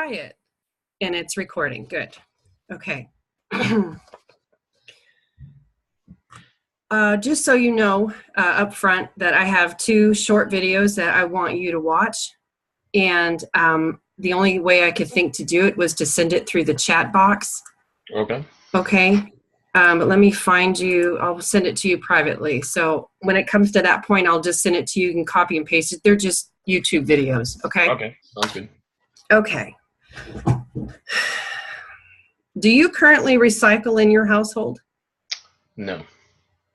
try it. And it's recording. Good. Okay. Just so you know up front that I have 2 short videos that I want you to watch. And the only way I could think to do it was to send it through the chat box. Okay. Okay. But let me find you. I'll send it to you privately. So when it comes to that point, I'll just send it to you. You can copy and paste it. They're just YouTube videos. Okay. Okay. Sounds good. Okay. Do you currently recycle in your household? No.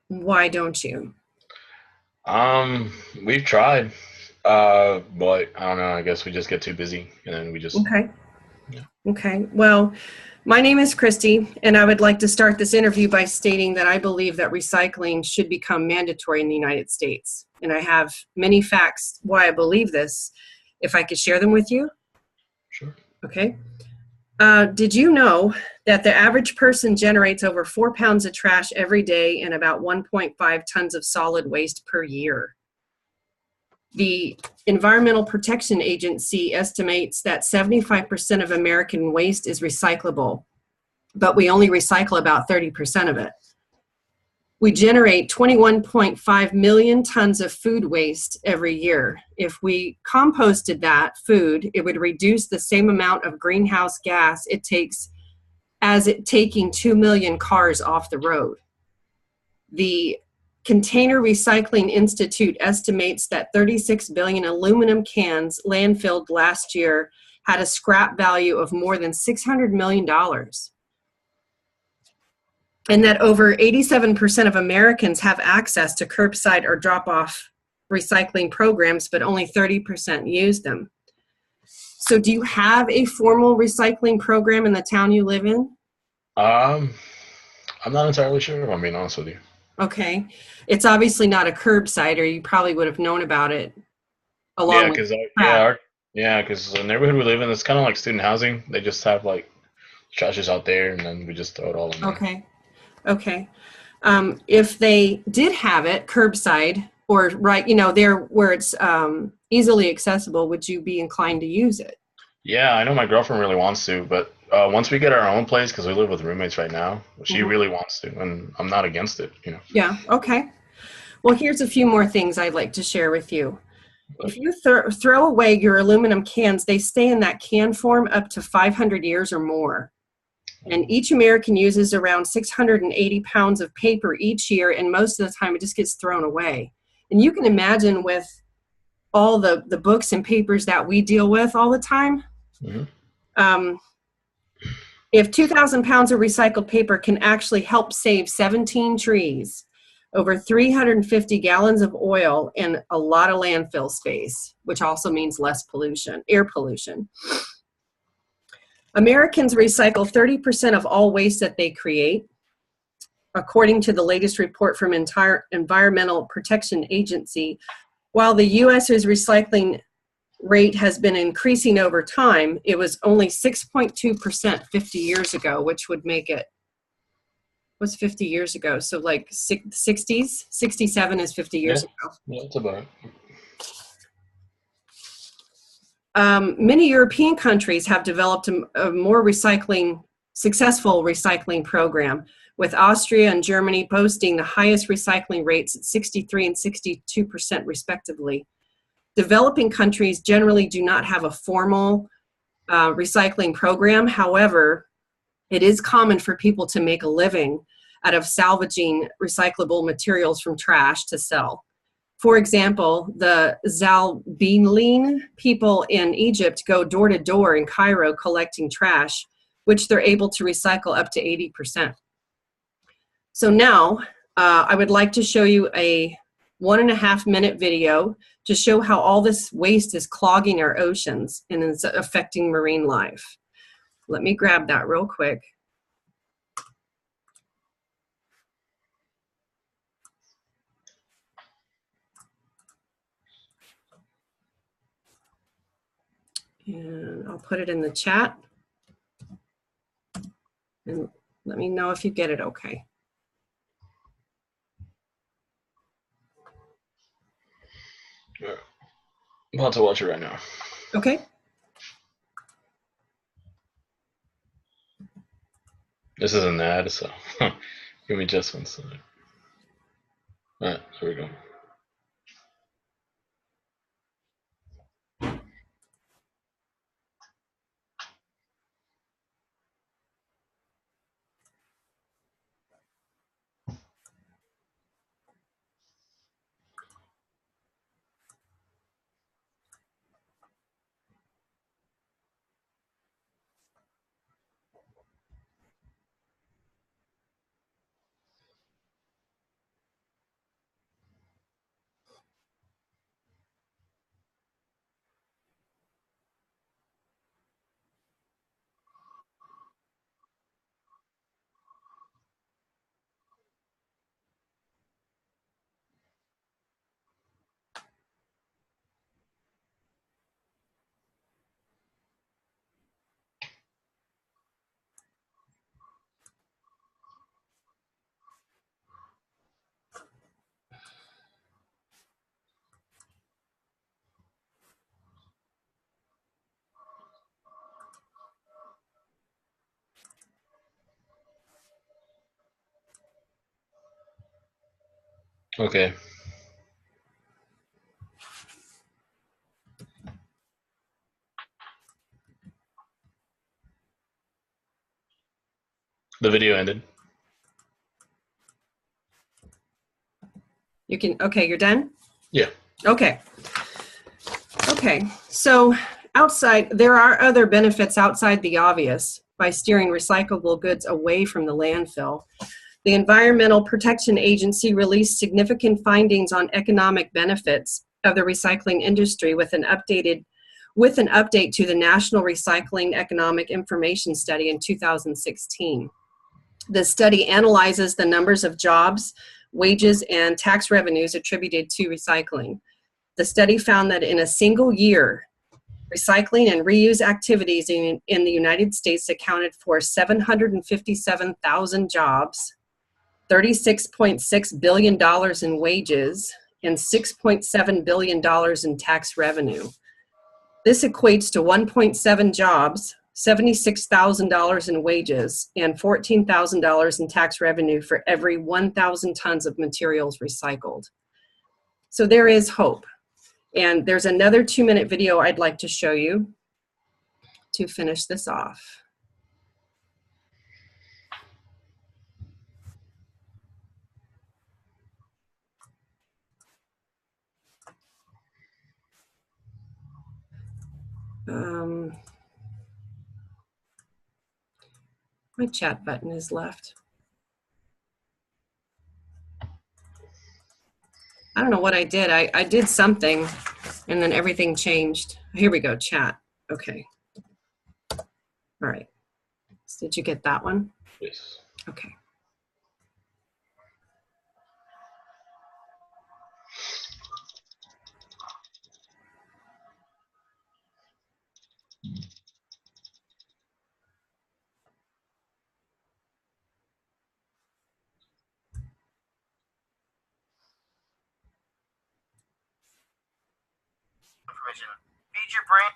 Why don't you? We've tried, but I don't know. I guess we just get too busy, and then we just. Okay. Yeah. Okay. Well, my name is Christy, and I would like to start this interview by stating that I believe that recycling should become mandatory in the United States. And I have many facts why I believe this, if I could share them with you. Sure. Okay. Did you know that the average person generates over 4 pounds of trash every day and about 1.5 tons of solid waste per year? The Environmental Protection Agency estimates that 75% of American waste is recyclable, but we only recycle about 30% of it. We generate 21.5 million tons of food waste every year. If we composted that food, it would reduce the same amount of greenhouse gas it takes as it taking 2 million cars off the road. The Container Recycling Institute estimates that 36 billion aluminum cans landfilled last year had a scrap value of more than $600 million. And that over 87% of Americans have access to curbside or drop-off recycling programs, but only 30% use them. So do you have a formal recycling program in the town you live in? I'm not entirely sure, if I'm being honest with you. Okay. It's obviously not a curbside, or you probably would have known about it along Yeah, with because trash. the neighborhood we live in is kind of like student housing. They just have like trashes out there, and then we just throw it all in there. Okay. Okay. If they did have it curbside or right, there where it's easily accessible, would you be inclined to use it? Yeah, I know my girlfriend really wants to, but once we get our own place, because we live with roommates right now, she Mhm. really wants to, and I'm not against it. Yeah. Okay. Well, here's a few more things I'd like to share with you. But If you throw away your aluminum cans, they stay in that can form up to 500 years or more. And each American uses around 680 pounds of paper each year, and most of the time it just gets thrown away. And you can imagine with all the books and papers that we deal with all the time, um, if 2,000 pounds of recycled paper can actually help save 17 trees, over 350 gallons of oil, and a lot of landfill space, which also means less pollution, air pollution. Americans recycle 30% of all waste that they create, according to the latest report from Environmental Protection Agency. While the U.S.'s recycling rate has been increasing over time, it was only 6.2% 50 years ago, which would make it, what's 50 years ago? So like 60s, 67 is 50 years ago. yeah, that's about it. Many European countries have developed a more successful recycling program, with Austria and Germany posting the highest recycling rates at 63 and 62% respectively. Developing countries generally do not have a formal recycling program. However, it is common for people to make a living out of salvaging recyclable materials from trash to sell. For example, the Zalbinin people in Egypt go door to door in Cairo collecting trash, which they're able to recycle up to 80%. So now I would like to show you a 1.5-minute video to show how all this waste is clogging our oceans and is affecting marine life. Let me grab that real quick. And I'll put it in the chat. And let me know if you get it okay. Yeah. I'm about to watch it right now. Okay. This is an ad, so give me just 1 second. All right, here we go. Okay. The video ended. You can, okay, you're done? Yeah. Okay. Okay, so there are other benefits outside the obvious by steering recyclable goods away from the landfill. The Environmental Protection Agency released significant findings on economic benefits of the recycling industry with an update to the National Recycling Economic Information Study in 2016. The study analyzes the numbers of jobs, wages, and tax revenues attributed to recycling. The study found that in a single year, recycling and reuse activities in the United States accounted for 757,000 jobs, $36.6 billion in wages, and $6.7 billion in tax revenue. This equates to 1.7 jobs, $76,000 in wages, and $14,000 in tax revenue for every 1,000 tons of materials recycled. So there is hope. And there's another 2-minute video I'd like to show you to finish this off. My chat button is left. I don't know what I did. I did something and then everything changed. Here we go, chat. Okay. All right. Did you get that one? Yes. Okay. Feed your brain.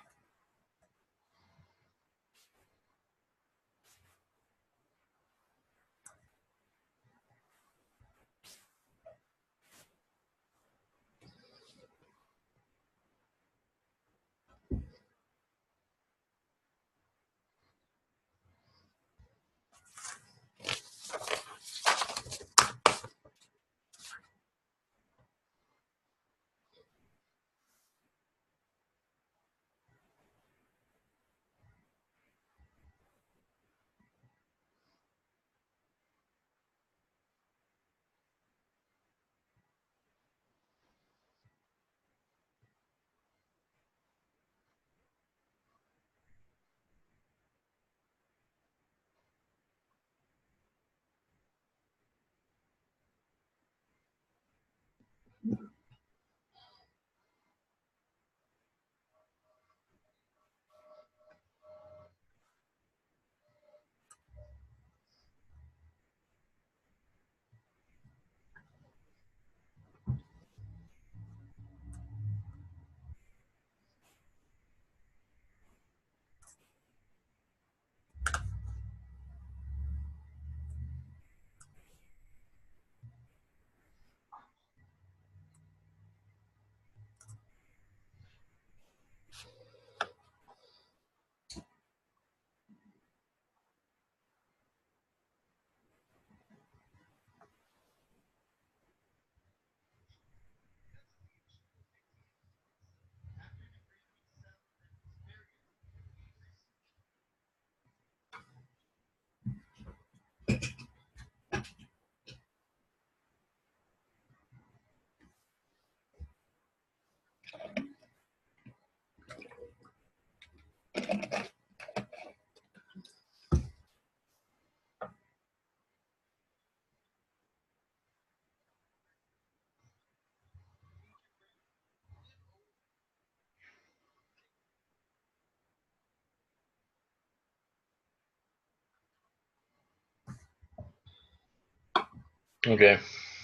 Okay.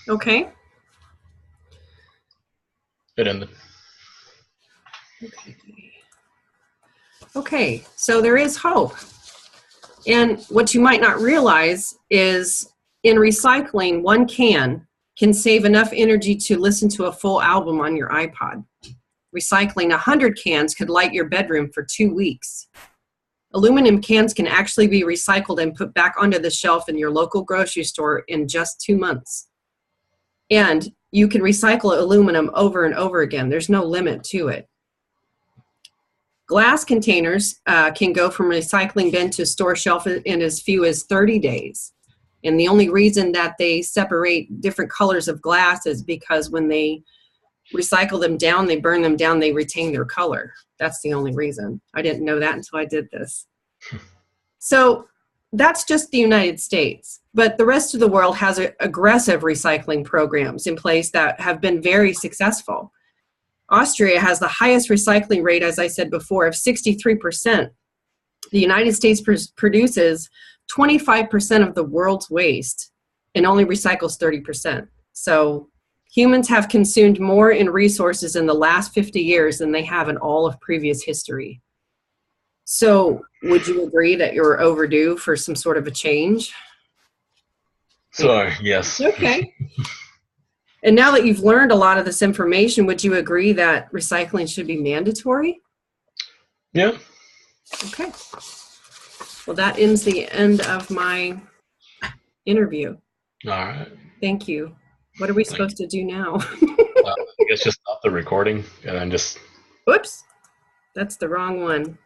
Okay? It ended. Okay, so there is hope. And what you might not realize is in recycling, one can save enough energy to listen to a full album on your iPod. Recycling 100 cans could light your bedroom for 2 weeks. Aluminum cans can actually be recycled and put back onto the shelf in your local grocery store in just 2 months. And you can recycle aluminum over and over again. There's no limit to it. Glass containers can go from recycling bin to store shelf in as few as 30 days. And the only reason that they separate different colors of glass is because when they recycle them down, they burn them down, they retain their color. That's the only reason. I didn't know that until I did this. So that's just the United States. But the rest of the world has aggressive recycling programs in place that have been very successful. Austria has the highest recycling rate, as I said before, of 63%. The United States produces 25% of the world's waste and only recycles 30%. So humans have consumed more in resources in the last 50 years than they have in all of previous history. So would you agree that you're overdue for some sort of a change? So, yes. Okay. And now that you've learned a lot of this information, would you agree that recycling should be mandatory? Yeah. Okay. Well, that ends the end of my interview. All right. Thank you. What are we supposed to do now? I guess just stop the recording and then just. Whoops. That's the wrong one.